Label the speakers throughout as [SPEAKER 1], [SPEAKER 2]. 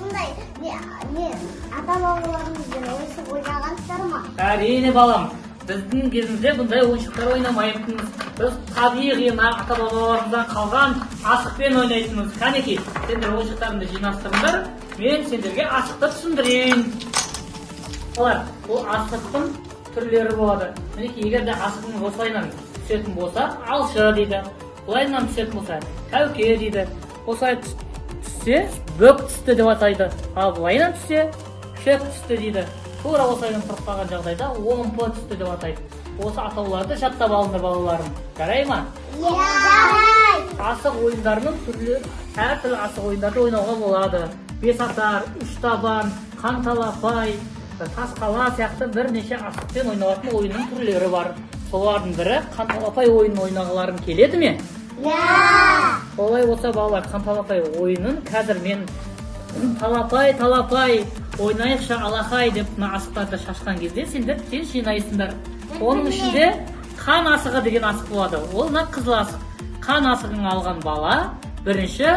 [SPEAKER 1] осындай ата-бабаларымызбен ойыншық ойнағансыздар ма?
[SPEAKER 2] Әрине балам, біздің кезімізде бұндай ойыншықтар ойнамайтынбыз. Біз табиғи ата-бабаларымыздан қалған асықпен ойнайтынбыз. Қанекей, сендер ойыншықтарыңды жинастырыңдар, мен сендерге асықты түсіндірейін. Олар, бұл асықтың түрлері болады. Мінекей, егер де асықтың осылайынан түсетін болса, алшы дейді. Бұлайынан түсетін болса, тәуке дейді. Осылай түссе, бөк түсті деп атайды. Ал бұлайынан түссе, шөп түсті дейді. Тура осылайдан тұрып қалған жағдайда омпы түсті деп атайды. Осы атауларды жаттап алыңдар балаларым. Жарай ма?
[SPEAKER 1] Жарай!
[SPEAKER 2] Асық ойындарының түрлері, әртүрлі асық ойындарды ойнауға болады. Бес атар, үш табан, қанталапай, тасқала сияқты бірнеше асықпен ойналатын ойынның түрлері бар. Солардың бірі қанталапай ойынын ойнағыларың келеді ме? Олай болса балалар, қанталапай ойынын қазір мен талапай ойнайықша алақай деп асықтарды шашқан кезде сендер тез жинайсыңдар. Оның ішінде қан асығы деген асық болады. Ол қызыл асық. Қан асығын алған бала бірінші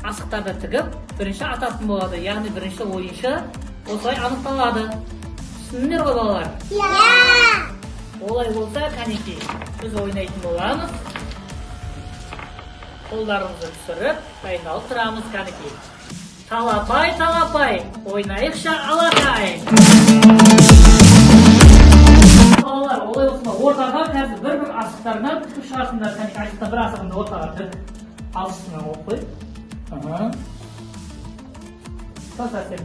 [SPEAKER 2] асықтарды тігіп, бірінші ататын болады. Яғни бірінші ойыншы осылай анықталады. Түсіндіңдер ғой балалар? Олай болса, қанекей, біз ойнайтын боламыз. Қолдарымызды түсіріп, дайындалып тұрамыз, қанекей. Талапай, ойнайықша алақай. Балалар, олай болса, ортаға қазір бір-бір асықтарынан түкіп шығарсыңдар. Қанекей, асықта бір асығымды ортаға түк. Алшысынан оқып қой. Тоса сен.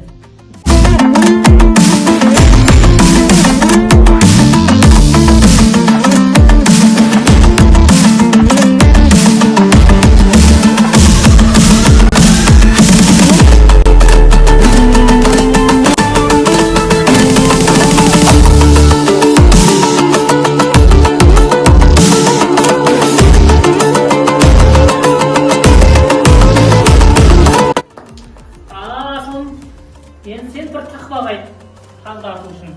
[SPEAKER 2] Енді сен бір тақпақ айт, таңдату үшін.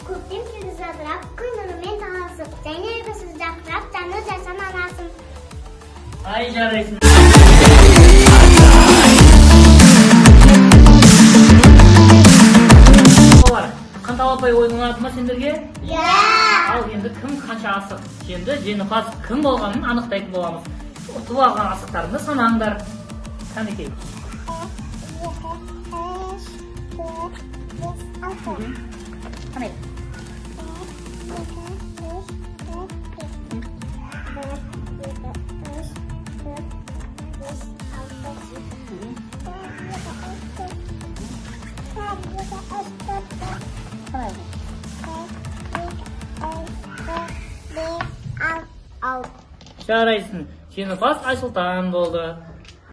[SPEAKER 1] Көктем сізді жадырап, күн нұрымен таласып, және ұйқысыз жақырап, жаны жасан анасым.
[SPEAKER 2] Ай, жарайсың. Олар, қанталапай ойын ойнады ма сендерге? Ал енді кім қанша асық жеңді, жеңімпаз кім болғанын анықтайтын боламыз. Ұтып алған асықтарыңды санаңдар. Қанекей. Қанай? Жарайсың. Жеңімпаз Айсұлтан болды.